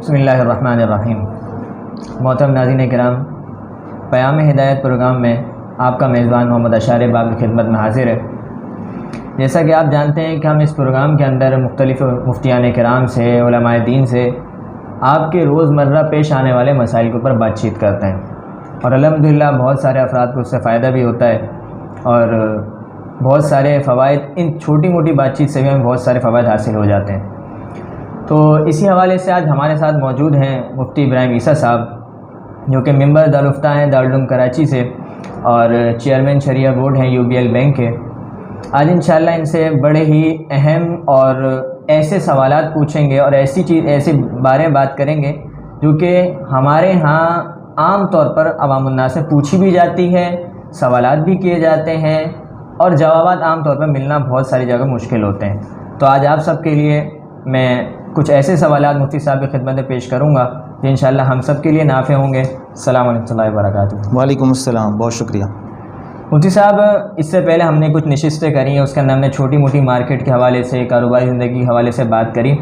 बिस्मिल्लाहिर्रहमानिर्रहीम। मोहतरम नाज़रीन किराम, क़याम हिदायत प्रोग्राम में आपका मेज़बान मोहम्मद अशार बाब की खिदमत में हाज़िर है। जैसा कि आप जानते हैं कि हम इस प्रोग्राम के अंदर मुख्तलिफ़ मुफ्तियान किराम से, उलमाए दीन से आपके रोज़मर्रा पेश आने वाले मसाइल के ऊपर बातचीत करते हैं और अल्हम्दुलिल्लाह बहुत सारे अफराद को उससे फ़ायदा भी होता है और बहुत सारे फ़वाइद, इन छोटी मोटी बातचीत से भी हमें बहुत सारे फ़वाइद हासिल हो जाते हैं। तो इसी हवाले से आज हमारे साथ मौजूद हैं मुफ्ती इब्राहिम ईसा साहब, जो कि मेंबर दारुल इफ्ता हैं दारुल उलूम कराची से और चेयरमैन शरिया बोर्ड हैं UBL बैंक के। आज इंशाअल्लाह इनसे बड़े ही अहम और ऐसे सवालात पूछेंगे और ऐसे बारे में बात करेंगे जो कि हमारे यहाँ आम तौर पर अवामुन्नास से पूछी भी जाती है, सवालात भी किए जाते हैं और जवाबात आम तौर पर मिलना बहुत सारी जगह मुश्किल होते हैं। तो आज आप सब के लिए मैं कुछ ऐसे सवालात मुफ्ती साहब की खिदमत में पेश करूँगा जो इंशाअल्लाह हम सब के लिए नाफ़े होंगे। अस्सलामु अलैकुम व बरकातुहू। वालेकुम अस्सलाम, बहुत शुक्रिया। मुफ्ती साहब, इससे पहले हमने कुछ नशिस्तें करी हैं, उसके अंदर हमने छोटी मोटी मार्केट के हवाले से, कारोबारी ज़िंदगी के हवाले से बात करी।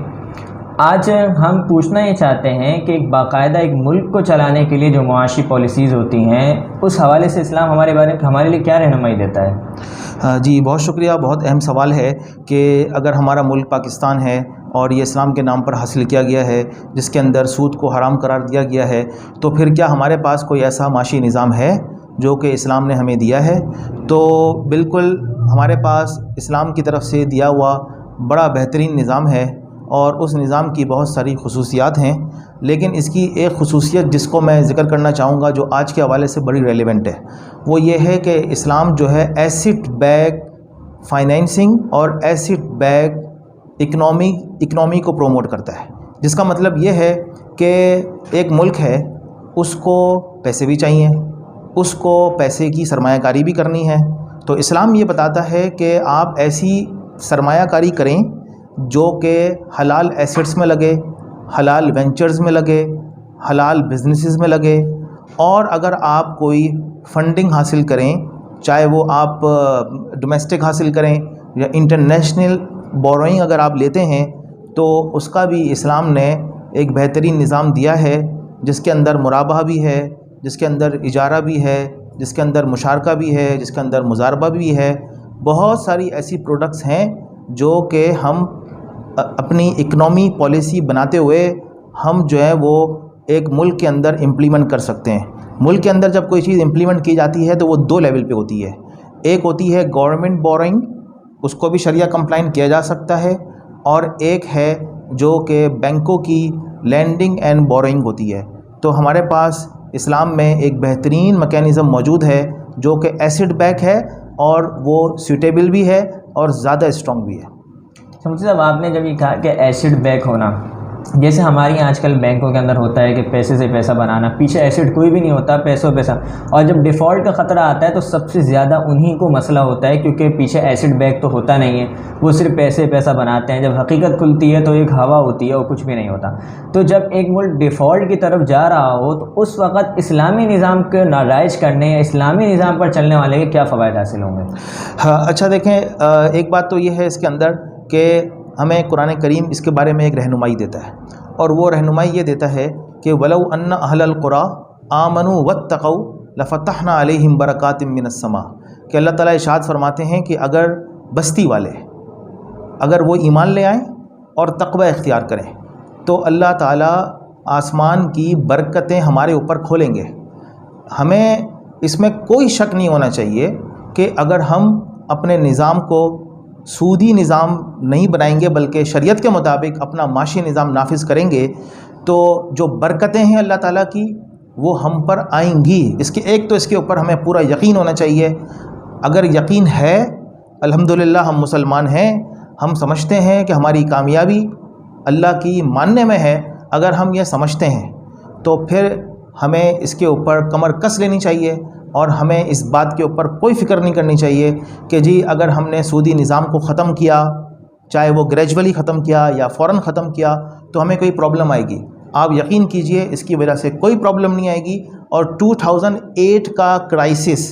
आज हम पूछना ये चाहते हैं कि एक बाकायदा एक मुल्क को चलाने के लिए जो मुआशी पॉलिसीज़ होती हैं, उस हवाले से इस्लाम हमारे लिए क्या रहनुमाई देता है? जी बहुत शुक्रिया। बहुत अहम सवाल है कि अगर हमारा मुल्क पाकिस्तान है और ये इस्लाम के नाम पर हासिल किया गया है, जिसके अंदर सूद को हराम करार दिया गया है, तो फिर क्या हमारे पास कोई ऐसा माशी निज़ाम है जो कि इस्लाम ने हमें दिया है? तो बिल्कुल हमारे पास इस्लाम की तरफ से दिया हुआ बड़ा बेहतरीन निज़ाम है और उस निज़ाम की बहुत सारी खुसूसियात हैं, लेकिन इसकी एक खुसूसियत जिसको मैं ज़िक्र करना चाहूँगा जो आज के हवाले से बड़ी रेलेवेंट है, वो ये है कि इस्लाम जो है एसिड बैक फाइनेंसिंग और एसिड बैक इकनॉमी को प्रोमोट करता है। जिसका मतलब ये है कि एक मुल्क है, उसको पैसे भी चाहिए, उसको पैसे की सरमायाकारी भी करनी है। तो इस्लाम ये बताता है कि आप ऐसी सरमायाकारी करें जो कि हलाल एसेट्स में लगे, हलाल वेंचर्स में लगे, हलाल बिजनेसेस में लगे। और अगर आप कोई फंडिंग हासिल करें, चाहे वो आप डोमेस्टिक हासिल करें या इंटरनेशनल बोरोइंग अगर आप लेते हैं, तो उसका भी इस्लाम ने एक बेहतरीन निज़ाम दिया है, जिसके अंदर मुराबा भी है, जिसके अंदर इजारा भी है, जिसके अंदर मुशारका भी है, जिसके अंदर मुजारबा भी है। बहुत सारी ऐसी प्रोडक्ट्स हैं जो कि हम अपनी इकनॉमी पॉलिसी बनाते हुए हम जो है वो एक मुल्क के अंदर इम्प्लीमेंट कर सकते हैं। मुल्क के अंदर जब कोई चीज़ इम्प्लीमेंट की जाती है तो वो दो लेवल पे होती है। एक होती है गवर्नमेंट बोरोइंग, उसको भी शरिया कंप्लाइंट किया जा सकता है, और एक है जो कि बैंकों की लैंडिंग एंड बोरोइंग होती है। तो हमारे पास इस्लाम में एक बेहतरीन मैकेनिज़्म मौजूद है जो कि एसिड बैक है और वो सूटेबल भी है और ज़्यादा स्ट्रॉन्ग भी है। मुफ्ती साहब, आपने जब ये कहा कि एसिड बैक होना, जैसे हमारे यहाँ आजकल बैंकों के अंदर होता है कि पैसे से पैसा बनाना, पीछे एसिड कोई भी नहीं होता, पैसों पैसा, और जब डिफ़ॉल्ट का ख़तरा आता है तो सबसे ज़्यादा उन्हीं को मसला होता है, क्योंकि पीछे एसिड बैक तो होता नहीं है, वो सिर्फ पैसे पैसा बनाते हैं। जब हकीकत खुलती है तो एक हवा होती है और कुछ भी नहीं होता। तो जब एक मुल्क डिफ़ॉल्ट की तरफ जा रहा हो तो उस वक़्त इस्लामी निज़ाम के नाजायज़ करने या इस्लामी निज़ाम पर चलने वाले के क्या फ़वाइद हासिल होंगे? हाँ, अच्छा देखें, एक बात तो ये है इसके अंदर कि हमें कुरान करीम इसके बारे में एक रहनुमाई देता है, और वो रहनुमाई ये देता है कि वलौ अन्ना अहलल कुरा आमनु वत्तक़ौ लफ़तहना अलैहिम बरकातिम मिनस समा, कि अल्लाह ताला इरशाद फरमाते हैं कि अगर बस्ती वाले अगर वो ईमान ले आएँ और तक़वा इख्तियार करें तो अल्लाह ताला आसमान की बरकतें हमारे ऊपर खोलेंगे। हमें इसमें कोई शक नहीं होना चाहिए कि अगर हम अपने निज़ाम को सूदी निज़ाम नहीं बनाएंगे बल्कि शरीयत के मुताबिक अपना माशी निज़ाम नाफिज करेंगे, तो जो बरकतें हैं अल्लाह ताला की वो हम पर आएंगी। इसके ऊपर हमें पूरा यकीन होना चाहिए। अगर यकीन है, अल्हम्दुलिल्लाह हम मुसलमान हैं, हम समझते हैं कि हमारी कामयाबी अल्लाह की मानने में है। अगर हम ये समझते हैं तो फिर हमें इसके ऊपर कमर कस लेनी चाहिए और हमें इस बात के ऊपर कोई फ़िक्र नहीं करनी चाहिए कि जी अगर हमने सूदी निज़ाम को ख़त्म किया, चाहे वो ग्रेजुअली ख़त्म किया या फ़ौरन ख़त्म किया, तो हमें कोई प्रॉब्लम आएगी। आप यकीन कीजिए इसकी वजह से कोई प्रॉब्लम नहीं आएगी। और 2008 का क्राइसिस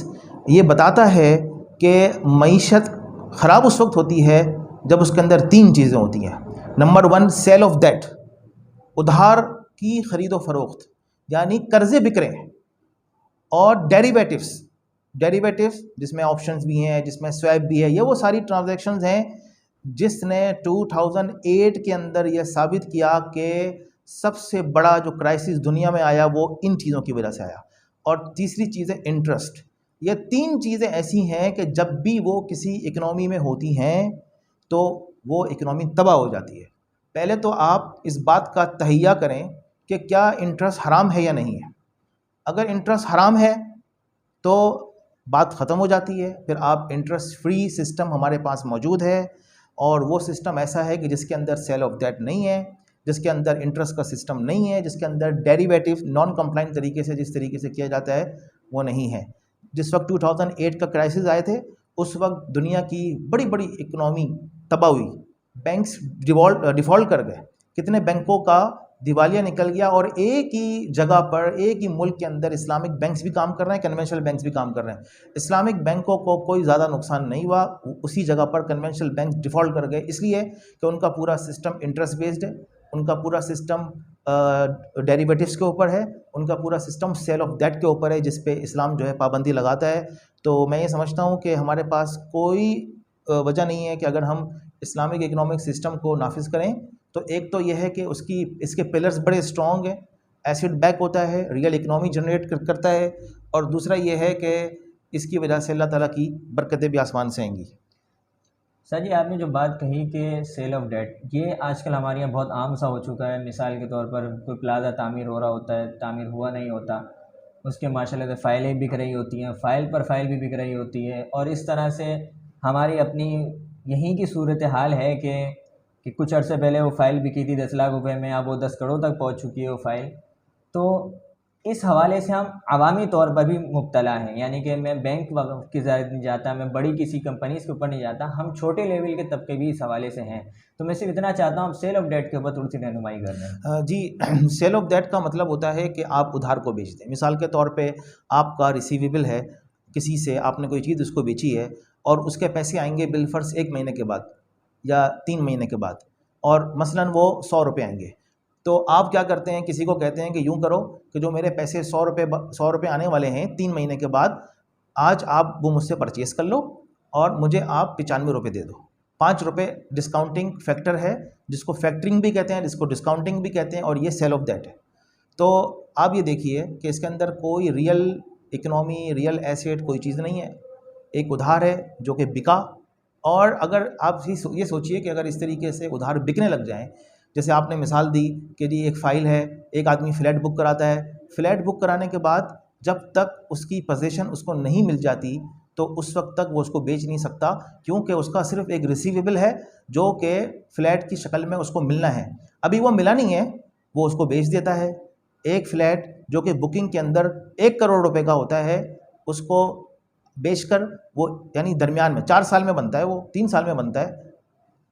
ये बताता है कि मईशत ख़राब उस वक्त होती है जब उसके अंदर तीन चीज़ें होती हैं। नंबर 1, सेल ऑफ डेट, उधार की ख़रीदो फरोख्त यानी कर्ज़े बिक रहे हैं, और डेरिवेटिव्स जिसमें ऑप्शंस भी हैं, जिसमें स्वैप भी है, ये वो सारी ट्रांजैक्शंस हैं जिसने 2008 के अंदर ये साबित किया कि सबसे बड़ा जो क्राइसिस दुनिया में आया वो इन चीज़ों की वजह से आया। और तीसरी चीज़ है इंटरेस्ट। ये तीन चीज़ें ऐसी हैं कि जब भी वो किसी इकनॉमी में होती हैं तो वो इकनॉमी तबाह हो जाती है। पहले तो आप इस बात का तहैया करें कि क्या इंटरेस्ट हराम है या नहीं है। अगर इंटरेस्ट हराम है तो बात ख़त्म हो जाती है, फिर आप इंटरेस्ट फ्री सिस्टम हमारे पास मौजूद है, और वो सिस्टम ऐसा है कि जिसके अंदर सेल ऑफ डेट नहीं है, जिसके अंदर इंटरेस्ट का सिस्टम नहीं है, जिसके अंदर डेरिवेटिव नॉन कंप्लाइंट तरीके से जिस तरीके से किया जाता है वो नहीं है। जिस वक्त 2008 का क्राइसिस आए थे उस वक्त दुनिया की बड़ी बड़ी इकनॉमी तबाह हुई, बैंक्स डिफ़ॉल्ट कर गए, कितने बैंकों का दिवालिया निकल गया, और एक ही जगह पर एक ही मुल्क के अंदर इस्लामिक बैंक्स भी काम कर रहे हैं, कन्वेंशनल बैंक्स भी काम कर रहे हैं। इस्लामिक बैंकों को कोई ज़्यादा नुकसान नहीं हुआ, उसी जगह पर कन्वेंशनल बैंक डिफ़ॉल्ट कर गए, इसलिए कि उनका पूरा सिस्टम इंटरेस्ट बेस्ड है, उनका पूरा सिस्टम डेरिवेटिव्स के ऊपर है, उनका पूरा सिस्टम सेल ऑफ डेट के ऊपर है, जिस पे इस्लाम जो है पाबंदी लगाता है। तो मैं ये समझता हूँ कि हमारे पास कोई वजह नहीं है कि अगर हम इस्लामिक इकनॉमिक सिस्टम को नाफिज करें तो एक तो यह है कि इसके पिलर्स बड़े स्ट्रॉन्ग हैं, एसिड बैक होता है, रियल इकनॉमी जनरेट करता है, और दूसरा ये है कि इसकी वजह से अल्लाह ताला की बरकतें भी आसमान से आएंगी। सर जी, आपने जो बात कही कि सेल ऑफ डेट, ये आजकल हमारे यहाँ बहुत आम सा हो चुका है। मिसाल के तौर पर कोई प्लाज़ा तामीर हो रहा होता है, तामीर हुआ नहीं होता, उसके माशाल्लाह से फ़ाइलें बिक रही होती हैं, फ़ाइल पर फ़ाइल भी बिक रही होती है, और इस तरह से हमारी अपनी यहीं की सूरत हाल है कि कुछ अर्से पहले वो फ़ाइल बिकी थी 10 लाख रुपए में, अब वो 10 करोड़ तक पहुंच चुकी है वो फ़ाइल। तो इस हवाले से हम अवामी तौर पर भी मुब्तला हैं, यानी कि मैं बैंक की ज़रूरत नहीं जाता, मैं बड़ी किसी कंपनीज़ के ऊपर नहीं जाता, हम छोटे लेवल के तबके भी इस हवाले से हैं। तो मैं सिर्फ इतना चाहता हूँ, सेल ऑफ डेट के ऊपर थोड़ी सी रहनुमाई कर दें। जी सेल ऑफ डेट का मतलब होता है कि आप उधार को बेच दें। मिसाल के तौर पे आपका रिसीवेबल है, किसी से आपने कोई चीज़ उसको बेची है, और उसके पैसे आएंगे बिल फर्ज 1 महीने के बाद या 3 महीने के बाद, और मसलन वो 100 रुपये आएंगे। तो आप क्या करते हैं, किसी को कहते हैं कि यूँ करो कि जो मेरे पैसे 100 रुपये आने वाले हैं 3 महीने के बाद, आज आप वो मुझसे परचेस कर लो और मुझे आप 95 रुपये दे दो। 5 रुपये डिस्काउंटिंग फैक्टर है, जिसको फैक्टरिंग भी कहते हैं, जिसको डिस्काउंटिंग भी कहते हैं, और ये सेल ऑफ डेट है। तो आप ये देखिए कि इसके अंदर कोई रियल इकनॉमी, रियल एसेट कोई चीज़ नहीं है, एक उधार है जो कि बिका। और अगर आप ये सोचिए कि अगर इस तरीके से उधार बिकने लग जाएं, जैसे आपने मिसाल दी कि जी एक फ़ाइल है, एक आदमी फ़्लैट बुक कराता है, फ़्लैट बुक कराने के बाद जब तक उसकी पोजीशन उसको नहीं मिल जाती तो उस वक्त तक वो उसको बेच नहीं सकता, क्योंकि उसका सिर्फ एक रिसीवेबल है जो कि फ़्लैट की शक्ल में उसको मिलना है। अभी वो मिला नहीं है, वो उसको बेच देता है। एक फ़्लैट जो कि बुकिंग के अंदर 1 करोड़ रुपए का होता है, उसको बेचकर वो, यानी दरमियान में 4 साल में बनता है, वो 3 साल में बनता है,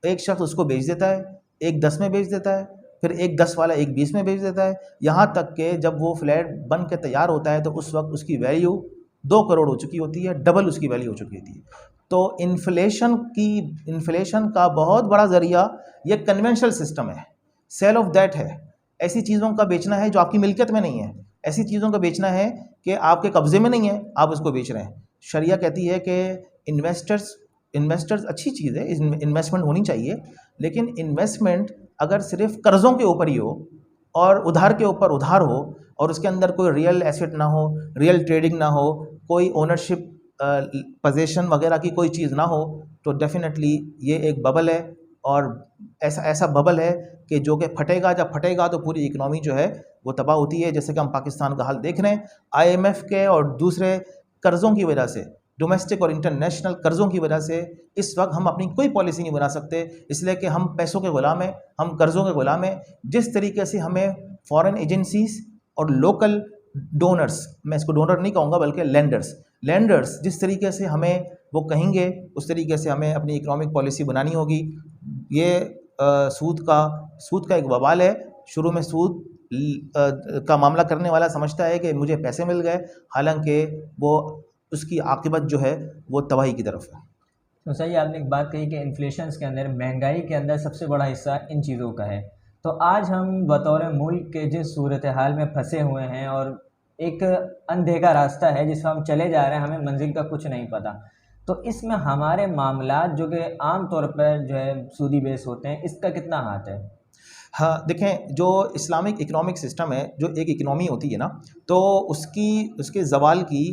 एक शख्स उसको बेच देता है, एक 10 में बेच देता है, फिर एक 10 वाला एक 20 में बेच देता है, यहाँ तक कि जब वो फ्लैट बन के तैयार होता है तो उस वक्त उसकी वैल्यू 2 करोड़ हो चुकी होती है, डबल उसकी वैल्यू हो चुकी होती है। तो इन्फ्लेशन का बहुत बड़ा ज़रिया ये कन्वेंशनल सिस्टम है, सेल ऑफ डेट है। ऐसी चीज़ों का बेचना है जो आपकी मिल्कियत में नहीं है, ऐसी चीज़ों का बेचना है कि आपके कब्ज़े में नहीं है, आप उसको बेच रहे हैं। शरिया कहती है कि इन्वेस्टर्स अच्छी चीज़ है, इन्वेस्टमेंट होनी चाहिए, लेकिन इन्वेस्टमेंट अगर सिर्फ कर्ज़ों के ऊपर ही हो और उधार के ऊपर उधार हो और उसके अंदर कोई रियल एसेट ना हो, रियल ट्रेडिंग ना हो, कोई ओनरशिप पोजीशन वगैरह की कोई चीज़ ना हो, तो डेफिनेटली ये एक बबल है, और ऐसा बबल है कि जो कि फटेगा। जब फटेगा तो पूरी इकनॉमी जो है वो तबाह होती है, जैसे कि हम पाकिस्तान का हाल देख रहे हैं। IMF के और दूसरे कर्ज़ों की वजह से, डोमेस्टिक और इंटरनेशनल कर्ज़ों की वजह से इस वक्त हम अपनी कोई पॉलिसी नहीं बना सकते, इसलिए कि हम पैसों के गुलाम हैं, हम कर्ज़ों के गुलाम हैं। जिस तरीके से हमें फॉरेन एजेंसीज़ और लोकल डोनर्स, मैं इसको डोनर नहीं कहूँगा बल्कि लैंडर्स जिस तरीके से हमें वो कहेंगे, उस तरीके से हमें अपनी इकोनॉमिक पॉलिसी बनानी होगी। ये सूद का एक वबाल है। शुरू में सूद का मामला करने वाला समझता है कि मुझे पैसे मिल गए, हालांकि वो उसकी आकिबत जो है वो तबाही की तरफ है। तो सही आपने एक बात कही कि इन्फ्लेशन के अंदर, महंगाई के अंदर सबसे बड़ा हिस्सा इन चीज़ों का है। तो आज हम बतौर मुल्क के जिस सूरत हाल में फंसे हुए हैं और एक अनदेखा रास्ता है जिस पर हम चले जा रहे हैं, हमें मंजिल का कुछ नहीं पता। तो इसमें हमारे मामलात जो कि आम तौर पर जो है सूदी बेस होते हैं, इसका कितना हाथ है? हाँ, देखें, जो इस्लामिक इकनॉमिक सिस्टम है, जो एक इकनॉमी होती है ना, तो उसके ज़वाल की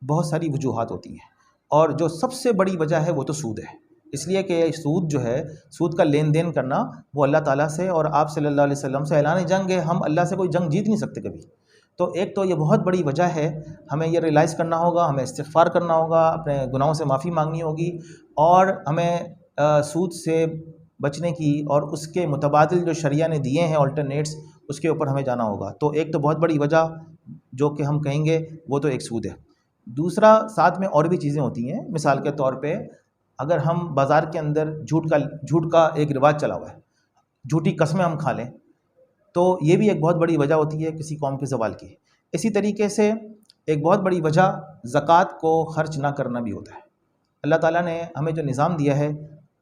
बहुत सारी वजूहात होती हैं, और जो सबसे बड़ी वजह है वो तो सूद है। इसलिए कि सूद जो है, सूद का लेन देन करना, वो अल्लाह ताला से और आप सल्लल्लाहु अलैहि वसल्लम से ऐलान जंग है। हम अल्लाह से कोई जंग जीत नहीं सकते कभी। तो एक तो ये बहुत बड़ी वजह है, हमें ये रियलाइज़ करना होगा, हमें इस्तिग़फ़ार करना होगा, अपने गुनाहों से माफ़ी मांगनी होगी, और हमें सूद से बचने की और उसके मुतबादिल जो शरिया ने दिए हैं अल्टरनेट्स, उसके ऊपर हमें जाना होगा। तो एक तो बहुत बड़ी वजह जो कि हम कहेंगे वो तो एक सूद है। दूसरा, साथ में और भी चीज़ें होती हैं। मिसाल के तौर पे अगर हम बाज़ार के अंदर झूठ का एक रिवाज चला हुआ है, झूठी कस्में हम खा लें, तो ये भी एक बहुत बड़ी वजह होती है किसी कौम के ज़वाल की। इसी तरीके से एक बहुत बड़ी वजह ज़कात को ख़र्च ना करना भी होता है। अल्लाह ताला ने हमें जो निज़ाम दिया है,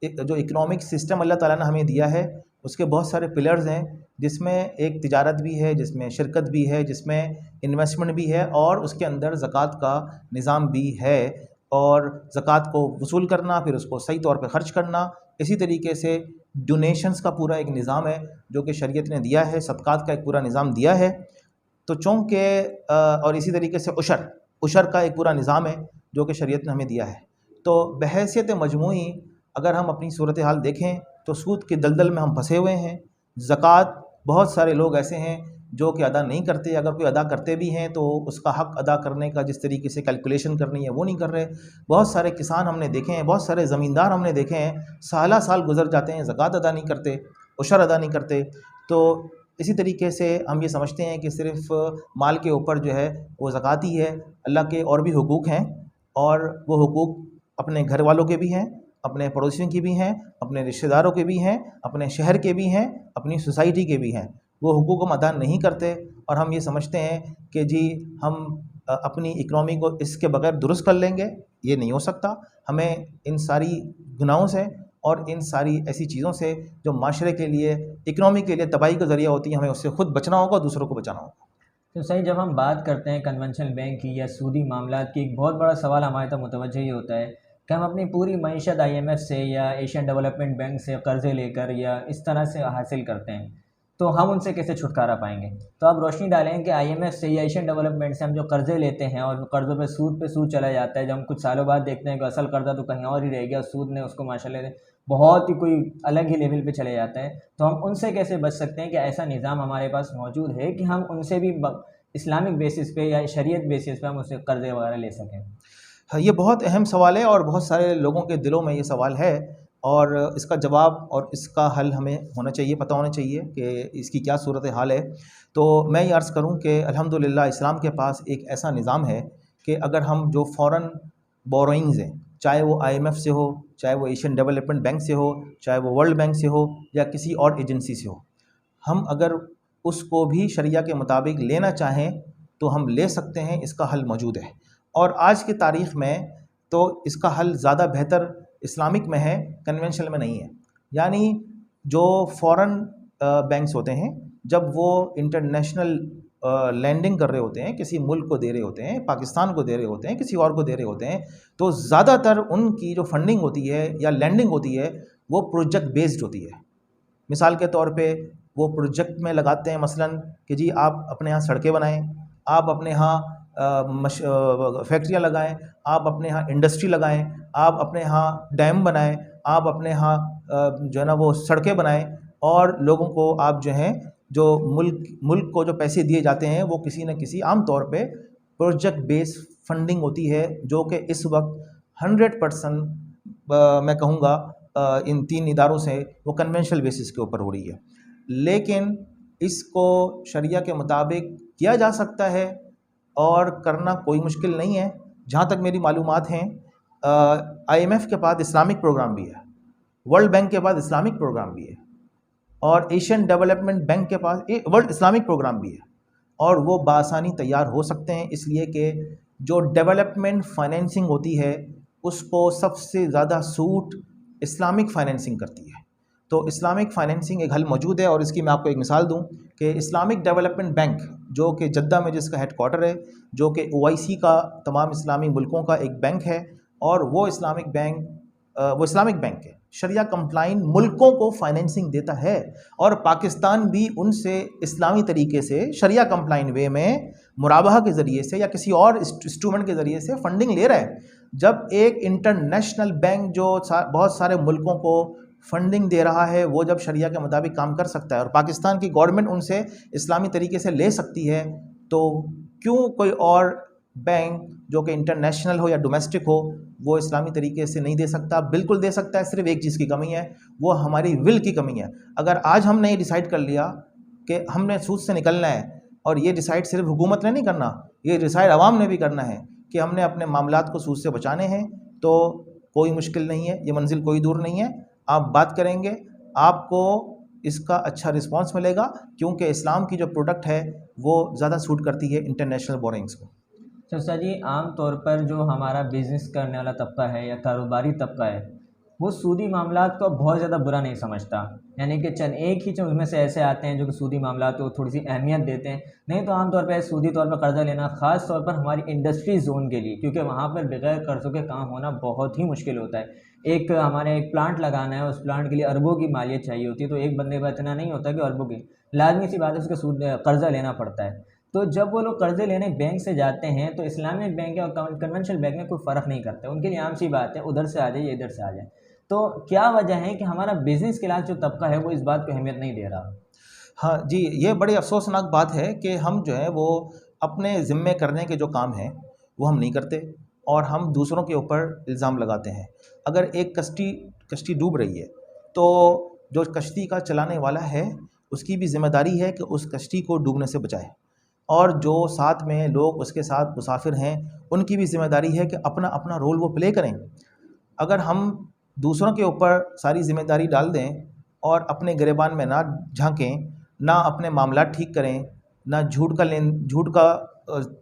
जो इकनॉमिक सिस्टम अल्लाह ताला ने हमें दिया है, उसके बहुत सारे पिलर्स हैं, जिसमें एक तिजारत भी है, जिसमें शिरकत भी है, जिसमें इन्वेस्टमेंट भी है, और उसके अंदर ज़कात का निज़ाम भी है। और ज़कात को वसूल करना, फिर उसको सही तौर पे ख़र्च करना। इसी तरीके से डोनेशंस का पूरा एक निज़ाम है जो कि शरीयत ने दिया है, सदक़ात का एक पूरा निज़ाम दिया है। तो चूँकि और इसी तरीके से उशर का एक पूरा निज़ाम है जो कि शरीयत ने हमें दिया है। तो बहैसियत मजमूई अगर हम अपनी सूरत हाल देखें तो सूद के दलदल में हम फंसे हुए हैं। ज़कात बहुत सारे लोग ऐसे हैं जो कि अदा नहीं करते, अगर कोई अदा करते भी हैं तो उसका हक़ अदा करने का जिस तरीके से कैलकुलेशन करनी है वो नहीं कर रहे। बहुत सारे किसान हमने देखे हैं, बहुत सारे ज़मींदार हमने देखे हैं, साल गुज़र जाते हैं, ज़कात अदा नहीं करते, उशर अदा नहीं करते। तो इसी तरीके से हम ये समझते हैं कि सिर्फ़ माल के ऊपर जो है वो ज़कात ही है। अल्लाह के और भी हुकूक़ हैं, और वो हुकूक़ अपने घर वालों के भी हैं, अपने पड़ोसियों के भी हैं, अपने रिश्तेदारों के भी हैं, अपने शहर के भी हैं, अपनी सोसाइटी के भी हैं। वो हुकूक़ हम अदा नहीं करते, और हम ये समझते हैं कि जी हम अपनी इकनॉमी को इसके बगैर दुरुस्त कर लेंगे। ये नहीं हो सकता। हमें इन सारी गुनाहों से और इन सारी ऐसी चीज़ों से जो माशरे के लिए, इकनॉमी के लिए तबाही का ज़रिया होती है, हमें उससे ख़ुद बचना होगा, दूसरों को बचाना होगा। तो सही, जब हम बात करते हैं कन्वेंशनल बैंक की या सूदी मामलात की, एक बहुत बड़ा सवाल हमारे तक मुतवज्जह ये होता है कि हम अपनी पूरी मईशत IMF से या एशियन डेवलपमेंट बैंक से कर्ज़े लेकर या इस तरह से हासिल करते हैं, तो हम उनसे कैसे छुटकारा पाएंगे? तो आप रोशनी डालें कि IMF से या एशियन डेवलपमेंट से हम जो कर्ज़े लेते हैं और कर्ज़ों पे सूद चला जाता है, जब हम कुछ सालों बाद देखते हैं कि असल कर्ज़ा तो कहीं और ही रह गया, सूद ने उसको माशाल्लाह बहुत ही कोई अलग ही लेवल पे चले जाता है, तो हम उनसे कैसे बच सकते हैं? कि ऐसा निज़ाम हमारे पास मौजूद है कि हम उनसे भी इस्लामिक बेसिस पे या शरीयत बेसिस पे हम उससे कर्ज़े वगैरह ले सकें? हाँ, ये बहुत अहम सवाल है, और बहुत सारे लोगों के दिलों में ये सवाल है, और इसका जवाब और इसका हल हमें होना चाहिए, पता होना चाहिए कि इसकी क्या सूरत हाल है। तो मैं ये अर्ज़ करूँ कि अल्हम्दुलिल्लाह इस्लाम के पास एक ऐसा निज़ाम है कि अगर हम जो फ़ॉरेन बोरोइंग्स हैं, चाहे वो IMF से हो, चाहे वो एशियन डेवलपमेंट बैंक से हो, चाहे वो वर्ल्ड बैंक से हो, या किसी और एजेंसी से हो, हम अगर उसको भी शरिया के मुताबिक लेना चाहें तो हम ले सकते हैं। इसका हल मौजूद है, और आज की तारीख़ में तो इसका हल ज़्यादा बेहतर इस्लामिक में है, कन्वेंशनल में नहीं है। यानी जो फ़ॉरेन बैंक्स होते हैं, जब वो इंटरनेशनल लैंडिंग कर रहे होते हैं, किसी मुल्क को दे रहे होते हैं, पाकिस्तान को दे रहे होते हैं, किसी और को दे रहे होते हैं, तो ज़्यादातर उनकी जो फंडिंग होती है या लैंडिंग होती है वो प्रोजेक्ट बेस्ड होती है। मिसाल के तौर पे वो प्रोजेक्ट में लगाते हैं मसलन कि जी आप अपने यहाँ सड़कें बनाएं, आप अपने यहाँ फैक्ट्रियाँ लगाएं, आप अपने यहाँ इंडस्ट्री लगाएं, आप अपने यहाँ डैम बनाएं, आप अपने यहाँ जो है ना वो सड़कें बनाएं, और लोगों को आप जो हैं जो मुल्क को जो पैसे दिए जाते हैं वो किसी न किसी, आम तौर पे प्रोजेक्ट बेस्ड फंडिंग होती है, जो कि इस वक्त 100% मैं कहूँगा इन 3 इदारों से वो कन्वेंशनल बेसिस के ऊपर हो रही है। लेकिन इसको शरिया के मुताबिक किया जा सकता है, और करना कोई मुश्किल नहीं है। जहाँ तक मेरी मालूमात हैं, IMF के बाद इस्लामिक प्रोग्राम भी है, वर्ल्ड बैंक के बाद इस्लामिक प्रोग्राम भी है, और एशियन डेवलपमेंट बैंक के पास वर्ल्ड इस्लामिक प्रोग्राम भी है, और वो बासानी तैयार हो सकते हैं। इसलिए कि जो डेवलपमेंट फाइनेंसिंग होती है उसको सबसे ज़्यादा सूट इस्लामिक फाइनेंसिंग करती है। तो इस्लामिक फाइनेंसिंग एक हल मौजूद है, और इसकी मैं आपको एक मिसाल दूं कि इस्लामिक डेवलपमेंट बैंक जो कि जद्दा में जिसका हेडक्वार्टर है, जो कि OIC का तमाम इस्लामी मुल्कों का एक बैंक है, और वो इस्लामिक बैंक है, शरिया कंप्लाइंट मुल्कों को फाइनेंसिंग देता है, और पाकिस्तान भी उनसे इस्लामी तरीके से शरिया कंप्लाइंट वे में मुराबाहा के ज़रिए से या किसी और इंस्ट्रूमेंट के ज़रिए से फंडिंग ले रहा है। जब एक इंटरनेशनल बैंक जो बहुत सारे मुल्कों को फंडिंग दे रहा है, वो जब शरिया के मुताबिक काम कर सकता है और पाकिस्तान की गवर्नमेंट उनसे इस्लामी तरीके से ले सकती है, तो क्यों कोई और बैंक जो कि इंटरनेशनल हो या डोमेस्टिक हो वो इस्लामी तरीके से नहीं दे सकता? बिल्कुल दे सकता है। सिर्फ एक चीज़ की कमी है, वो हमारी विल की कमी है। अगर आज हमने ये डिसाइड कर लिया कि हमने सूद से निकलना है, और ये डिसाइड सिर्फ हुकूमत ने नहीं करना, ये डिसाइड आवाम ने भी करना है कि हमने अपने मामलात को सूद से बचाने हैं, तो कोई मुश्किल नहीं है, ये मंजिल कोई दूर नहीं है। आप बात करेंगे, आपको इसका अच्छा रिस्पांस मिलेगा, क्योंकि इस्लाम की जो प्रोडक्ट है वो ज़्यादा सूट करती है इंटरनेशनल बोरिंग्स को। तो सर जी, आम तौर पर जो हमारा बिज़नेस करने वाला तबका है या कारोबारी तबका है, वो सूदी मामलात को बहुत ज़्यादा बुरा नहीं समझता। यानी कि चंद एक ही उनमें से ऐसे आते हैं जो कि सूदी मामलात को थोड़ी सी अहमियत देते हैं। नहीं तो आमतौर पर सूदी तौर पर कर्ज़ा लेना, ख़ास तौर पर हमारी इंडस्ट्री जोन के लिए, क्योंकि वहाँ पर बगैर कर्ज़ों के काम होना बहुत ही मुश्किल होता है। हमारे एक प्लांट लगाना है, उस प्लांट के लिए अरबों की मालियत चाहिए होती है, तो एक बंदे का इतना नहीं होता कि अरबों की, लाजमी सी बात है उसका कर्ज़ा लेना पड़ता है। तो जब वो लोग कर्ज़े लेने बैंक से जाते हैं, तो इस्लामिक बैंक और कन्वेंशनल बैंक में कोई फ़र्क नहीं करता, उनके लिए आम सी बात है, उधर से आ जाए या इधर से आ जाए। तो क्या वजह है कि हमारा बिज़नेस क्लास जो तबका है वो इस बात को अहमियत नहीं दे रहा? हाँ जी, ये बड़ी अफसोसनाक बात है कि हम जो है वो अपने ज़िम्मे करने के जो काम हैं वो हम नहीं करते, और हम दूसरों के ऊपर इल्ज़ाम लगाते हैं। अगर एक कश्ती डूब रही है, तो जो कश्ती का चलाने वाला है उसकी भी ज़िम्मेदारी है कि उस कश्ती को डूबने से बचाए, और जो साथ में लोग उसके साथ मुसाफिर हैं उनकी भी ज़िम्मेदारी है कि अपना अपना रोल वो प्ले करें। अगर हम दूसरों के ऊपर सारी ज़िम्मेदारी डाल दें और अपने गिरेबान में ना झांकें, ना अपने मामला ठीक करें, ना झूठ का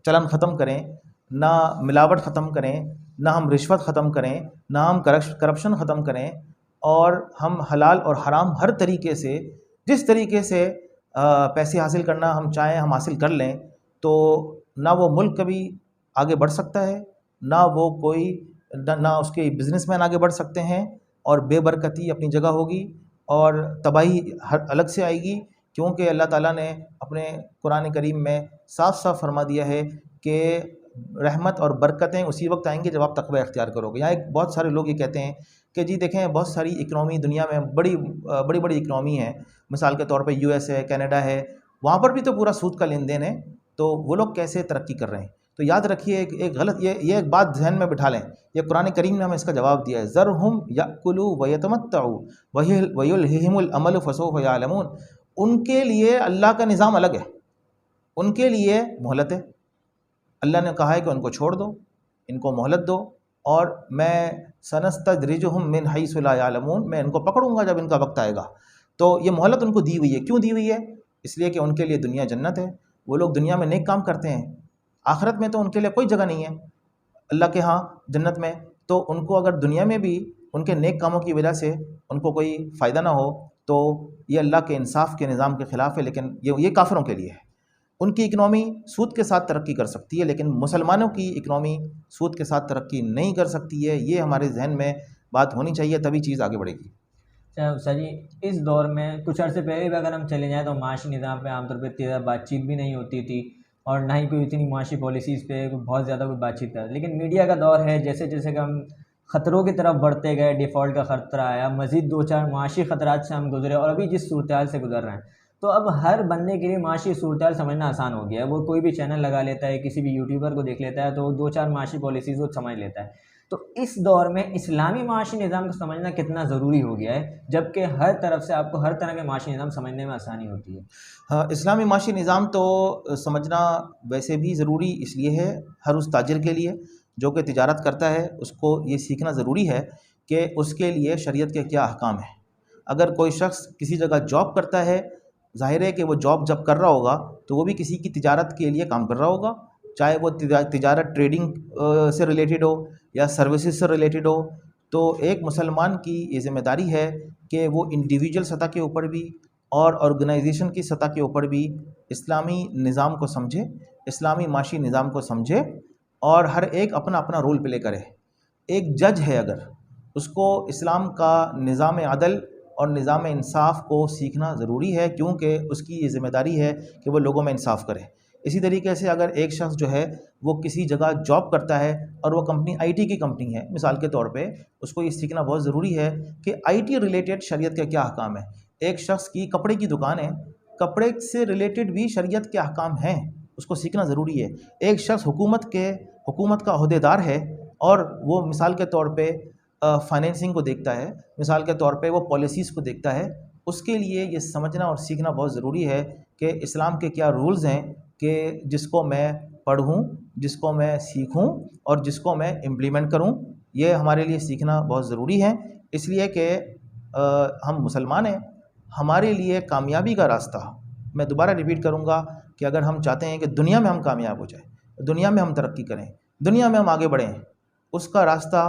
चलन ख़त्म करें, ना मिलावट ख़त्म करें, ना हम रिश्वत ख़त्म करें, ना हम करप्शन ख़त्म करें, और हम हलाल और हराम हर तरीके से, जिस तरीके से पैसे हासिल करना हम चाहें हम हासिल कर लें, तो ना वो मुल्क कभी आगे बढ़ सकता है, ना वो कोई ना उसके बिजनेसमैन आगे बढ़ सकते हैं, और बेबरकती अपनी जगह होगी और तबाही हर अलग से आएगी। क्योंकि अल्लाह ताला ने अपने कुरान करीम में साफ साफ फरमा दिया है कि रहमत और बरकतें उसी वक्त आएंगी जब आप तकवा इख्तियार करोगे। यहाँ एक बहुत सारे लोग ये कहते हैं कि जी देखें, बहुत सारी इकनॉमी दुनिया में बड़ी इकनॉमी है, मिसाल के तौर पे US है, कनाडा है, वहाँ पर भी तो पूरा सूद का लेन देन है, तो वो लोग कैसे तरक्की कर रहे हैं? तो याद रखिए, एक गलत ये एक बात जहन में बिठा लें, ये कुरान करीम ने हमें इसका जवाब दिया है, ज़रहुम याकुलू वयतमत्तउ वयुलहिमुल अमल फसौफ यअलमून। उनके लिए अल्लाह का निज़ाम अलग है, उनके लिए मोहलत है। अल्लाह ने कहा है कि उनको छोड़ दो, इनको मोहलत दो, और मैं सनस्तद्रिजुहुम मिन हैसु ला यअलमून, मैं इनको पकड़ूंगा जब इनका वक्त आएगा। तो ये मोहलत उनको दी हुई है। क्यों दी हुई है? इसलिए कि उनके लिए दुनिया जन्नत है, वो लोग दुनिया में नेक काम करते हैं, आखिरत में तो उनके लिए कोई जगह नहीं है अल्लाह के यहाँ जन्नत में। तो उनको अगर दुनिया में भी उनके नेक कामों की वजह से उनको कोई फ़ायदा ना हो, तो ये अल्लाह के इंसाफ के निज़ाम के ख़िलाफ़ है। लेकिन ये काफिरों के लिए है, उनकी इकनॉमी सूद के साथ तरक्की कर सकती है, लेकिन मुसलमानों की इकनॉमी सूद के साथ तरक्की नहीं कर सकती है। ये हमारे जहन में बात होनी चाहिए, तभी चीज़ आगे बढ़ेगी। सर जी, इस दौर में कुछ अर्से पहले भी अगर हम चले जाएँ तो माशी निज़ाम पे आमतौर पर तेज़ बातचीत भी नहीं होती थी, और ना ही कोई इतनी माशी पॉलिसीज़ पे बहुत ज़्यादा कोई बातचीत कर। लेकिन मीडिया का दौर है, जैसे जैसे कि हम ख़तरों की तरफ बढ़ते गए, डिफ़ॉल्ट का ख़तरा आया, मज़ीद 2-4 माशी ख़तरात से हम गुज़रे, और अभी जिस सूरत-ए-हाल से गुज़र रहे हैं, तो अब हर बंदे के लिए माशी सूरत-ए-हाल समझना आसान हो गया है। वो कोई भी चैनल लगा लेता है, किसी भी यूट्यूबर को देख लेता है, तो 2-4 माशी पॉलिसीज़ वो समझ लेता है। तो इस दौर में इस्लामी माशी निज़ाम को समझना कितना ज़रूरी हो गया है, जबकि हर तरफ से आपको हर तरह के माशी निज़ाम समझने में आसानी होती है। हाँ, इस्लामी माशी निज़ाम तो समझना वैसे भी ज़रूरी इसलिए है, हर उस ताजिर के लिए जो कि तिजारत करता है, उसको ये सीखना ज़रूरी है कि उसके लिए शरीयत के क्या अहकाम हैं। अगर कोई शख्स किसी जगह जॉब करता है, ज़ाहिर है कि वो जॉब जब कर रहा होगा तो वो भी किसी की तिजारत के लिए काम कर रहा होगा, चाहे वो तिजारत ट्रेडिंग से रिलेटेड हो या सर्विसेज से रिलेटेड हो। तो एक मुसलमान की ये ज़िम्मेदारी है कि वो इंडिविजुअल सतह के ऊपर भी और ऑर्गेनाइजेशन की सतह के ऊपर भी इस्लामी निज़ाम को समझे, इस्लामी माशी निज़ाम को समझे और हर एक अपना अपना रोल प्ले करे। एक जज है अगर, उसको इस्लाम का निज़ाम अदल और निज़ाम इंसाफ को सीखना ज़रूरी है, क्योंकि उसकी ये ज़िम्मेदारी है कि वो लोगों में इंसाफ करे। इसी तरीके से अगर एक शख्स जो है वो किसी जगह जॉब करता है और वो कंपनी आईटी की कंपनी है मिसाल के तौर पे, उसको ये सीखना बहुत ज़रूरी है कि आईटी रिलेटेड शरीयत के क्या अहकाम है। एक शख्स की कपड़े की दुकान है, कपड़े से रिलेटेड भी शरीयत के अहकाम हैं, उसको सीखना ज़रूरी है। एक शख्स हुकूमत का अहदेदार है और वो मिसाल के तौर पे फाइनेंसिंग को देखता है, मिसाल के तौर पे वो पॉलिसीज़ को देखता है, उसके लिए ये समझना और सीखना बहुत ज़रूरी है कि इस्लाम के क्या रूल्स हैं कि जिसको मैं पढ़ूँ, जिसको मैं सीखूँ और जिसको मैं इम्प्लीमेंट करूँ। ये हमारे लिए सीखना बहुत ज़रूरी है, इसलिए कि हम मुसलमान हैं। हमारे लिए कामयाबी का रास्ता, मैं दोबारा रिपीट करूँगा कि अगर हम चाहते हैं कि दुनिया में हम कामयाब हो जाएं, दुनिया में हम तरक्की करें, दुनिया में हम आगे बढ़ें, उसका रास्ता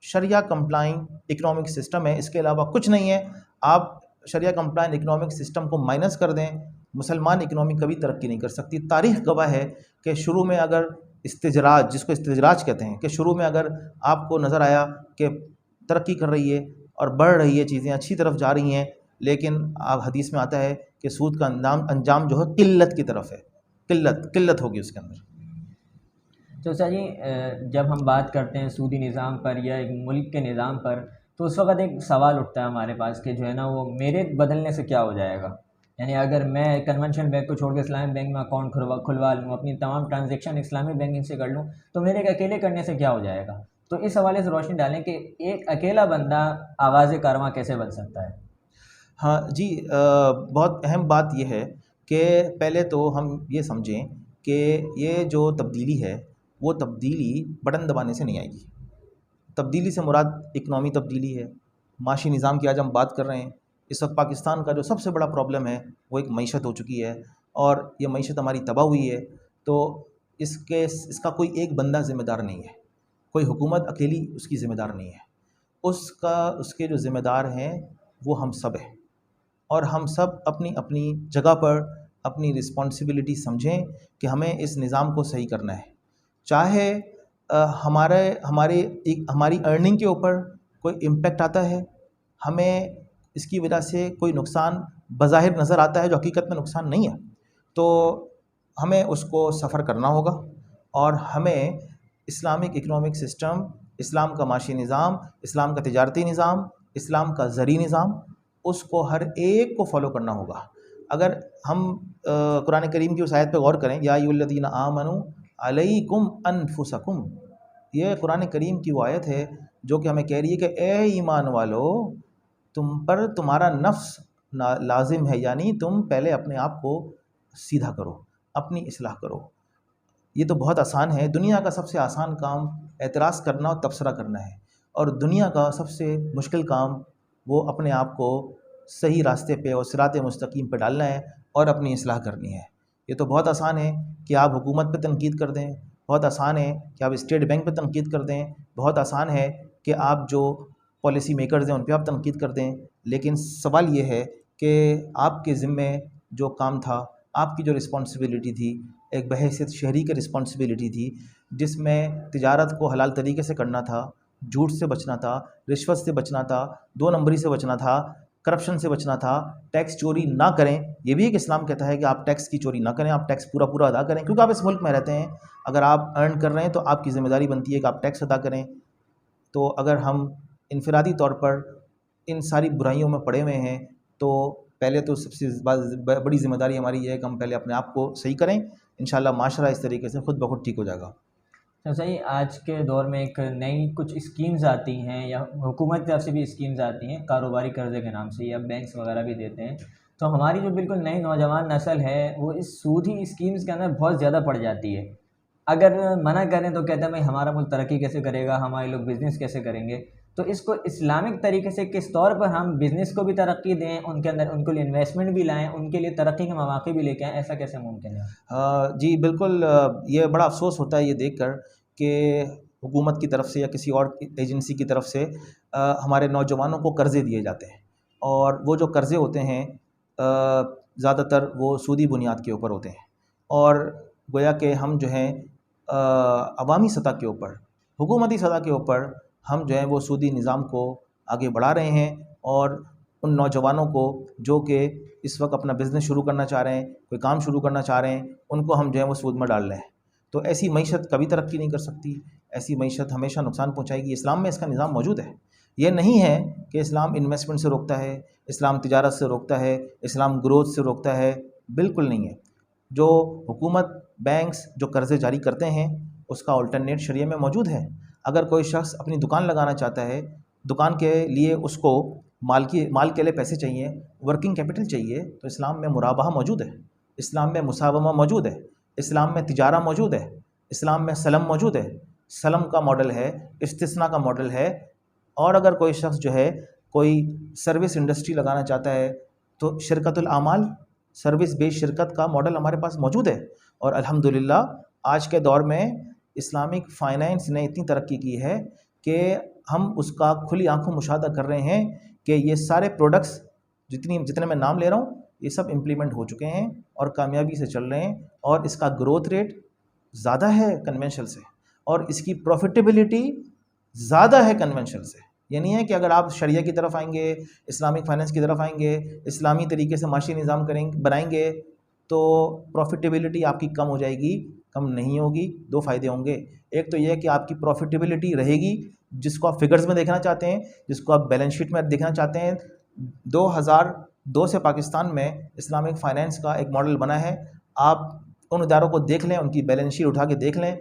शरिया कंप्लाइंट इकोनॉमिक सिस्टम है, इसके अलावा कुछ नहीं है। आप शरिया कंप्लाइंट इकोनॉमिक सिस्टम को माइनस कर दें, मुसलमान इकोनॉमी कभी तरक्की नहीं कर सकती। तारीख़ गवाह है कि शुरू में अगर इस्तिजराज, जिसको इस्तिजराज कहते हैं, कि शुरू में अगर आपको नज़र आया कि तरक्की कर रही है और बढ़ रही है, चीज़ें अच्छी तरफ जा रही हैं, लेकिन आप हदीस में आता है कि सूद का अंजाम जो है किल्लत की तरफ है, किल्लत होगी उसके अंदर। तो सर जी, जब हम बात करते हैं सूदी निज़ाम पर या एक मुल्क के निज़ाम पर, तो उस वक़्त एक सवाल उठता है हमारे पास कि जो है ना वो मेरे बदलने से क्या हो जाएगा। यानी अगर मैं कन्वेंशनल बैंक को छोड़ के इस्लामी बैंक में अकाउंट खुलवा लूँ, अपनी तमाम ट्रांजेक्शन इस्लामी बैंकिंग से कर लूँ, तो मेरे एक अकेले करने से क्या हो जाएगा। तो इस हवाले से रोशनी डालें कि एक अकेला बंदा आगाज़ कारवां कैसे बन सकता है। हाँ जी, बहुत अहम बात यह है कि पहले तो हम ये समझें कि ये जो तब्दीली है वो तब्दीली बटन दबाने से नहीं आएगी। तब्दीली से मुराद इकनॉमी तब्दीली है, माशी निज़ाम की आज हम बात कर रहे हैं। इस वक्त पाकिस्तान का जो सबसे बड़ा प्रॉब्लम है वो एक मईशत हो चुकी है और ये मईशत हमारी तबाह हुई है। तो इसका कोई एक बंदा ज़िम्मेदार नहीं है, कोई हुकूमत अकेली उसकी ज़िम्मेदार नहीं है। उसके जो ज़िम्मेदार हैं वो हम सब हैं और हम सब अपनी अपनी जगह पर अपनी रिस्पॉन्सिबिलिटी समझें कि हमें इस निज़ाम को सही करना है। चाहे हमारी अर्निंग के ऊपर कोई इम्पेक्ट आता है, हमें इसकी वजह से कोई नुकसान बज़ाहिर नज़र आता है जो हकीकत में नुकसान नहीं है, तो हमें उसको सफ़र करना होगा और हमें इस्लामिक इकनॉमिक सिस्टम, इस्लाम का माशी निज़ाम, इस्लाम का तिजारती निज़ाम, इस्लाम का ज़री निज़ाम, उसको हर एक को फॉलो करना होगा। अगर हम कुरान करीम की उस आयत पर गौर करें, या अय्युहल्लज़ीना आमनू अलैकुम अनफुसकुम, ये कुरान करीम की वो आयत है जो कि हमें कह रही है कि ए ईमान वालो, तुम पर तुम्हारा नफ्स लाजिम है, यानी तुम पहले अपने आप को सीधा करो, अपनी इस्लाह करो। ये तो बहुत आसान है। दुनिया का सबसे आसान काम एतराज़ करना और तबसरा करना है, और दुनिया का सबसे मुश्किल काम वो अपने आप को सही रास्ते पे और सिराते मुस्तकीम पे डालना है और अपनी इस्लाह करनी है। ये तो बहुत आसान है कि आप हुकूमत पे तनकीद कर दें, बहुत आसान है कि आप स्टेट बैंक पे तनकीद कर दें, बहुत आसान है कि आप जो पॉलिसी मेकर्स हैं उन पे आप तनकीद कर दें। लेकिन सवाल ये है कि आपके ज़िम्मे जो काम था, आपकी जो रिस्पॉन्सिबिलिटी थी, एक बहैसियत शहरी की रिस्पॉन्सिबिलिटी थी, जिसमें तिजारत को हलाल तरीके से करना था, झूठ से बचना था, रिश्वत से बचना था, 2 नंबरी से बचना था, करप्शन से बचना था, टैक्स चोरी ना करें। ये भी एक इस्लाम कहता है कि आप टैक्स की चोरी ना करें, आप टैक्स पूरा पूरा अदा करें, क्योंकि आप इस मुल्क में रहते हैं। अगर आप अर्न कर रहे हैं तो आपकी ज़िम्मेदारी बनती है कि आप टैक्स अदा करें। तो अगर हम इनफरादी तौर पर इन सारी बुराइयों में पड़े हुए हैं, तो पहले तो सबसे बड़ी ज़िम्मेदारी हमारी ये है कि हम पहले अपने आप को सही करें। इंशाल्लाह माशरा इस तरीके से खुद ब खुद ठीक हो जाएगा। तो सही, आज के दौर में एक नई कुछ स्कीम्स आती हैं या हुकूमत की तरफ से भी स्कीम्स आती हैं कारोबारी कर्जे के नाम से, या बैंक्स वगैरह भी देते हैं। तो हमारी जो बिल्कुल नई नौजवान नस्ल है वो इस सूदी स्कीम्स के अंदर बहुत ज़्यादा पड़ जाती है। अगर मना करें तो कहते हैं भाई हमारा मुल्क तरक्की कैसे करेगा, हमारे लोग बिज़नेस कैसे करेंगे। तो इसको इस्लामिक तरीके से किस तौर पर हम बिज़नेस को भी तरक्की दें, उनके अंदर उनके लिए इन्वेस्टमेंट भी लाएँ, उनके लिए तरक्की के मौके भी लेके आएँ, ऐसा कैसे मुमकिन है? जी बिल्कुल, ये बड़ा अफसोस होता है ये देख कर कि हुकूमत की तरफ से या किसी और एजेंसी की तरफ से हमारे नौजवानों को कर्ज़े दिए जाते हैं, और वो जो कर्ज़े होते हैं ज़्यादातर वो सूदी बुनियाद के ऊपर होते हैं, और गोया कि हम जो हैं अवामी सतह के ऊपर, हुकूमती सतह के ऊपर हम जो है वो सूदी निज़ाम को आगे बढ़ा रहे हैं, और उन नौजवानों को जो कि इस वक्त अपना बिज़नेस शुरू करना चाह रहे हैं, कोई काम शुरू करना चाह रहे हैं, उनको हम जो है वो सूद में डाल रहे हैं। तो ऐसी मईशत कभी तरक्की नहीं कर सकती, ऐसी मईशत हमेशा नुकसान पहुंचाएगी। इस्लाम में इसका निज़ाम मौजूद है। ये नहीं है कि इस्लाम इन्वेस्टमेंट से रोकता है, इस्लाम तिजारत से रोकता है, इस्लाम ग्रोथ से रोकता है, बिल्कुल नहीं है। जो हुकूमत, बैंक्स जो कर्ज़े जारी करते हैं, उसका अल्टरनेट शरिया में मौजूद है। अगर कोई शख्स अपनी दुकान लगाना चाहता है, दुकान के लिए उसको माल के लिए पैसे चाहिए, वर्किंग कैपिटल चाहिए, तो इस्लाम में मुराबाहा मौजूद है, इस्लाम में मुसावमा मौजूद है, इस्लाम में तिजारा मौजूद है, इस्लाम में सलम मौजूद है। सलम का मॉडल है, इस्तिस्ना का मॉडल है। और अगर कोई शख्स जो है कोई सर्विस इंडस्ट्री लगाना चाहता है, तो शिरकतुल आमाल, सर्विस बेस्ड शिरकत का मॉडल हमारे पास मौजूद है। और अल्हम्दुलिल्लाह आज के दौर में इस्लामिक फ़ाइनेंस ने इतनी तरक्की की है कि हम उसका खुली आंखों मुशाहदा कर रहे हैं कि ये सारे प्रोडक्ट्स जितने मैं नाम ले रहा हूँ, ये सब इम्प्लीमेंट हो चुके हैं और कामयाबी से चल रहे हैं, और इसका ग्रोथ रेट ज़्यादा है कन्वेंशनल से, और इसकी प्रॉफिटेबिलिटी ज़्यादा है कन्वेंशनल से। ये नहीं है कि अगर आप शरिया की तरफ आएंगे, इस्लामिक फाइनेंस की तरफ आएंगे, इस्लामी तरीके से माशी निज़ाम बनाएंगे, तो प्रॉफिटेबिलिटी आपकी कम हो जाएगी। कम नहीं होगी। दो फ़ायदे होंगे। एक तो ये है कि आपकी प्रॉफिटेबिलिटी रहेगी, जिसको आप फिगर्स में देखना चाहते हैं, जिसको आप बैलेंस शीट में देखना चाहते हैं। 2002 से पाकिस्तान में इस्लामिक फाइनेंस का एक मॉडल बना है। आप उन इदारों को देख लें, उनकी बैलेंस शीट उठा के देख लें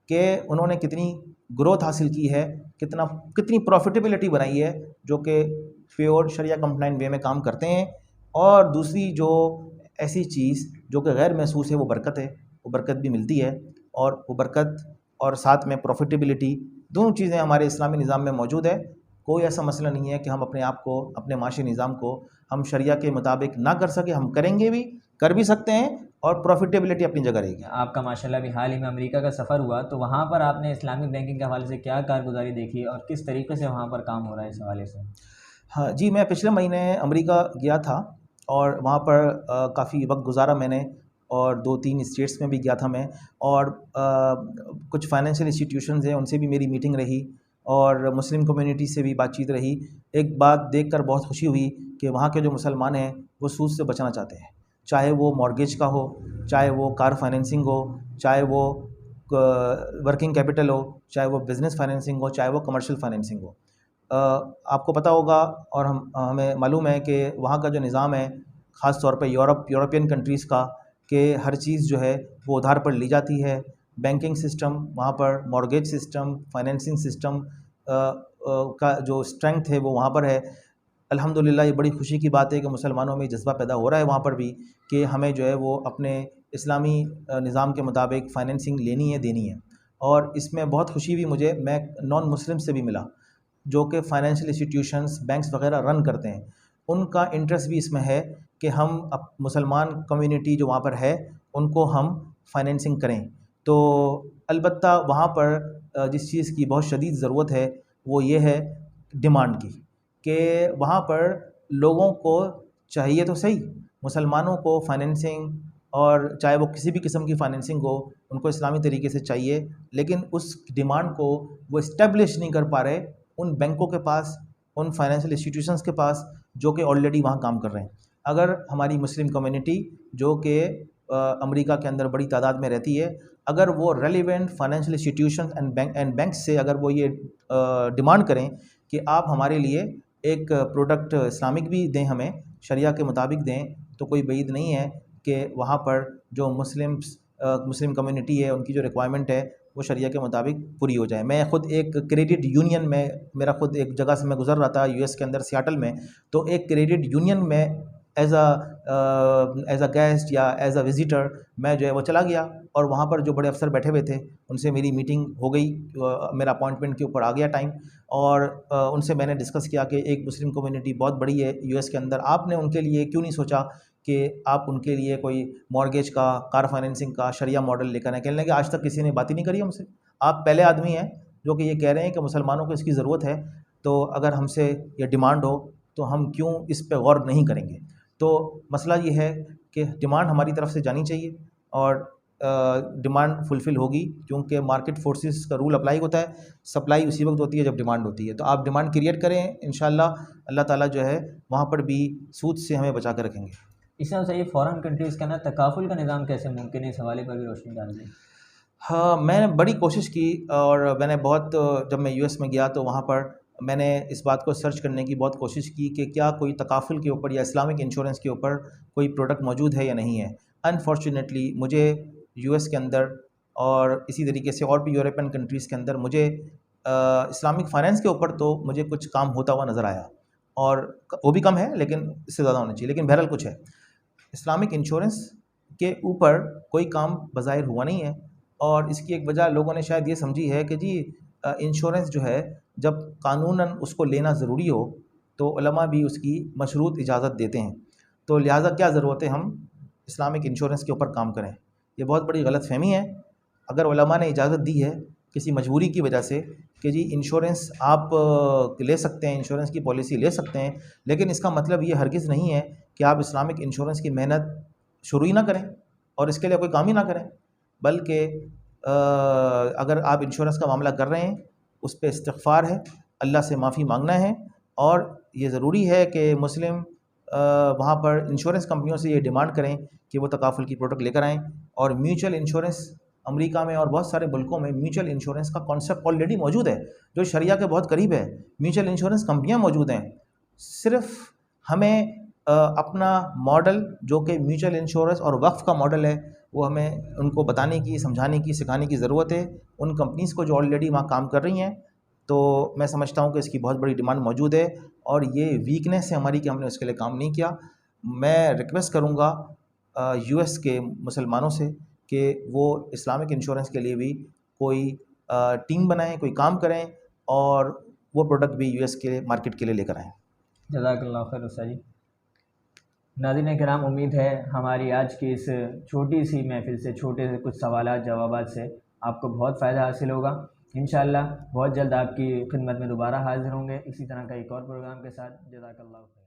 कि उन्होंने कितनी ग्रोथ हासिल की है, कितनी प्रॉफिटेबिलिटी बनाई है, जो कि प्योर शरिया कंप्लाइंट वे में काम करते हैं। और दूसरी जो ऐसी चीज़ जो कि गैर महसूस है, वो बरकत है। वो बरकत भी मिलती है, और वो बरकत और साथ में प्रॉफिटेबिलिटी, दोनों चीज़ें हमारे इस्लामी निज़ाम में मौजूद है। कोई ऐसा मसला नहीं है कि हम अपने आप को, अपने माशी निज़ाम को हम शरिया के मुताबिक ना कर सके। हम करेंगे भी, कर भी सकते हैं, और प्रॉफिटेबिलिटी अपनी जगह रहेगी। आपका माशाल्लाह भी हाल ही में अमेरिका का सफ़र हुआ, तो वहाँ पर आपने इस्लामिक बैंकिंग के हवाले से क्या कारगुजारी देखी और किस तरीके से वहाँ पर काम हो रहा है इस हवाले से? हाँ जी, मैं पिछले महीने अमेरिका गया था और वहाँ पर काफ़ी वक्त गुजारा मैंने, और 2-3 स्टेट्स में भी गया था मैं। और कुछ फाइनेंशियल इंस्टीट्यूशंस हैं, उनसे भी मेरी मीटिंग रही, और मुस्लिम कम्युनिटी से भी बातचीत रही। एक बात देखकर बहुत खुशी हुई कि वहाँ के जो मुसलमान हैं वो सूद से बचना चाहते हैं, चाहे वो मॉर्गेज का हो, चाहे वो कार फाइनेंसिंग हो, चाहे वो वर्किंग कैपिटल हो, चाहे वो बिज़नेस फाइनेंसिंग हो, चाहे वो कमर्शियल फाइनेंसिंग हो। आपको पता होगा और हमें मालूम है कि वहाँ का जो निज़ाम है, ख़ास तौर पे यूरोपियन कंट्रीज़ का, कि हर चीज़ जो है वो उधार पर ली जाती है। बैंकिंग सिस्टम वहाँ पर, मॉर्गेज सिस्टम, फाइनेंसिंग सिस्टम का जो स्ट्रेंथ है वो वहाँ पर है। अल्हम्दुलिल्लाह ये बड़ी खुशी की बात है कि मुसलमानों में जज्बा पैदा हो रहा है वहाँ पर भी, कि हमें जो है वो अपने इस्लामी निज़ाम के मुताबिक फ़ाइनेंसिंग लेनी है, देनी है। और इसमें बहुत खुशी हुई मुझे, मैं नॉन मुस्लिम से भी मिला जो कि फ़ाइनेंशियल इंस्टीट्यूशंस, बैंक्स वगैरह रन करते हैं। उनका इंटरेस्ट भी इसमें है कि हम मुसलमान कम्युनिटी जो वहाँ पर है उनको हम फाइनेंसिंग करें। तो अलबत्ता वहाँ पर जिस चीज़ की बहुत शदीद ज़रूरत है वो ये है डिमांड की, कि वहाँ पर लोगों को चाहिए तो सही, मुसलमानों को फाइनेंसिंग, और चाहे वो किसी भी किस्म की फ़ाइनेंसिंग हो, उनको इस्लामी तरीके से चाहिए, लेकिन उस डिमांड को वो इस्टेब्लिश नहीं कर पा रहे उन बैंकों के पास, उन फाइनेंशियल इंस्टीट्यूशंस के पास जो कि ऑलरेडी वहाँ काम कर रहे हैं। अगर हमारी मुस्लिम कम्युनिटी जो कि अमेरिका के अंदर बड़ी तादाद में रहती है, अगर वो relevant financial institutions and banks से अगर वो ये डिमांड करें कि आप हमारे लिए एक प्रोडक्ट इस्लामिक भी दें, हमें शरिया के मुताबिक दें, तो कोई बईद नहीं है कि वहाँ पर जो मुस्लिम कम्युनिटी है उनकी जो रिक्वायरमेंट है वो शरिया के मुताबिक पूरी हो जाए। मैं ख़ुद एक क्रेडिट यूनियन में, मेरा ख़ुद एक जगह से मैं गुज़र रहा था यूएस के अंदर, सियाटल में, तो एक क्रेडिट यूनियन में एज़ अ गेस्ट या एज़ अ विज़िटर मैं जो है वो चला गया, और वहाँ पर जो बड़े अफसर बैठे हुए थे उनसे मेरी मीटिंग हो गई। मेरा अपॉइंटमेंट के ऊपर आ गया टाइम, और उनसे मैंने डिस्कस किया कि एक मुस्लिम कम्युनिटी बहुत बड़ी है यूएस के अंदर, आपने उनके लिए क्यों नहीं सोचा कि आप उनके लिए कोई मॉर्गेज का, कार फाइनेंसिंग का शरिया मॉडल लेकर आए। कहने लगे आज तक किसी ने बात ही नहीं करी हमसे, आप पहले आदमी हैं जो कि ये कह रहे हैं कि मुसलमानों को इसकी ज़रूरत है, तो अगर हमसे ये डिमांड हो तो हम क्यों इस पे गौर नहीं करेंगे। तो मसला ये है कि डिमांड हमारी तरफ से जानी चाहिए और डिमांड फुलफ़िल होगी, क्योंकि मार्केट फोर्सेस का रूल अप्लाई होता है, सप्लाई उसी वक्त होती है जब डिमांड होती है। तो आप डिमांड क्रिएट करें, इंशाल्लाह अल्लाह ताला जो है वहाँ पर भी सूद से हमें बचा कर रखेंगे। इसमें सही फ़ॉरेन कंट्रीज़ के अंदर तकाफुल का निज़ाम कैसे मुमकिन है, इस हवाले पर भी रोशनी डाल दें। हाँ, मैंने बड़ी कोशिश की और मैंने बहुत, जब मैं यूएस में गया तो वहाँ पर मैंने इस बात को सर्च करने की बहुत कोशिश की कि क्या कोई तकाफुल के ऊपर या इस्लामिक इंश्योरेंस के ऊपर कोई प्रोडक्ट मौजूद है या नहीं है। अनफॉर्चुनेटली मुझे यूएस के अंदर और इसी तरीके से और भी यूरोपियन कंट्रीज़ के अंदर मुझे इस्लामिक फ़ाइनेंस के ऊपर तो मुझे कुछ काम होता हुआ नज़र आया, और वो भी कम है लेकिन इससे ज़्यादा होना चाहिए, लेकिन बहरहाल कुछ है। इस्लामिक इंश्योरेंस के ऊपर कोई काम बज़ाहिर हुआ नहीं है, और इसकी एक वजह लोगों ने शायद ये समझी है कि जी इंश्योरेंस जो है जब कानूनन उसको लेना ज़रूरी हो तो उलमा भी उसकी मशरूत इजाज़त देते हैं, तो लिहाजा क्या ज़रूरत है हम इस्लामिक इंश्योरेंस के ऊपर काम करें। ये बहुत बड़ी गलतफ़हमी है। अगर उलमा ने इजाज़त दी है किसी मजबूरी की वजह से कि जी इंश्योरेंस आप ले सकते हैं, इंश्योरेंस की पॉलिसी ले सकते हैं, लेकिन इसका मतलब ये हरगिज़ नहीं है कि आप इस्लामिक इंश्योरेंस की मेहनत शुरू ही ना करें और इसके लिए कोई काम ही ना करें, बल्कि अगर आप इंश्योरेंस का मामला कर रहे हैं उस पर इस्तिग़फ़ार है, अल्लाह से माफ़ी मांगना है, और ये ज़रूरी है कि मुस्लिम वहाँ पर इंश्योरेंस कंपनियों से ये डिमांड करें कि वो तकाफुल की प्रोडक्ट लेकर आएँ। और म्यूचुअल इंश्योरेंस अमेरिका में और बहुत सारे मुल्कों में म्यूचुअल इंश्योरेंस का कॉन्सेप्ट ऑलरेडी मौजूद है, जो शरिया के बहुत करीब है। म्यूचुअल इंश्योरेंस कंपनियाँ मौजूद हैं, सिर्फ़ हमें अपना मॉडल जो कि म्यूचुअल इंश्योरेंस और वक्फ़ का मॉडल है वो हमें उनको बताने की, समझाने की, सिखाने की ज़रूरत है उन कंपनीज़ को जो ऑलरेडी वहाँ काम कर रही हैं। तो मैं समझता हूँ कि इसकी बहुत बड़ी डिमांड मौजूद है और ये वीकनेस है हमारी कि हमने उसके लिए काम नहीं किया। मैं रिक्वेस्ट करूँगा यूएस के मुसलमानों से कि वो इस्लामिक इंश्योरेंस के लिए भी कोई टीम बनाएँ, कोई काम करें और वो प्रोडक्ट भी यूएस के मार्केट के लिए लेकर आएँ। जज़ाकल्लाहु खैर उस्ताद जी। नाज़रीन किराम, उम्मीद है हमारी आज की इस छोटी सी महफ़िल से, छोटे से कुछ सवालात जवाबात से आपको बहुत फ़ायदा हासिल होगा। इंशाअल्लाह बहुत जल्द आपकी खिदमत में दोबारा हाज़िर होंगे इसी तरह का एक और प्रोग्राम के साथ। जज़ाकल्लाहु खैर।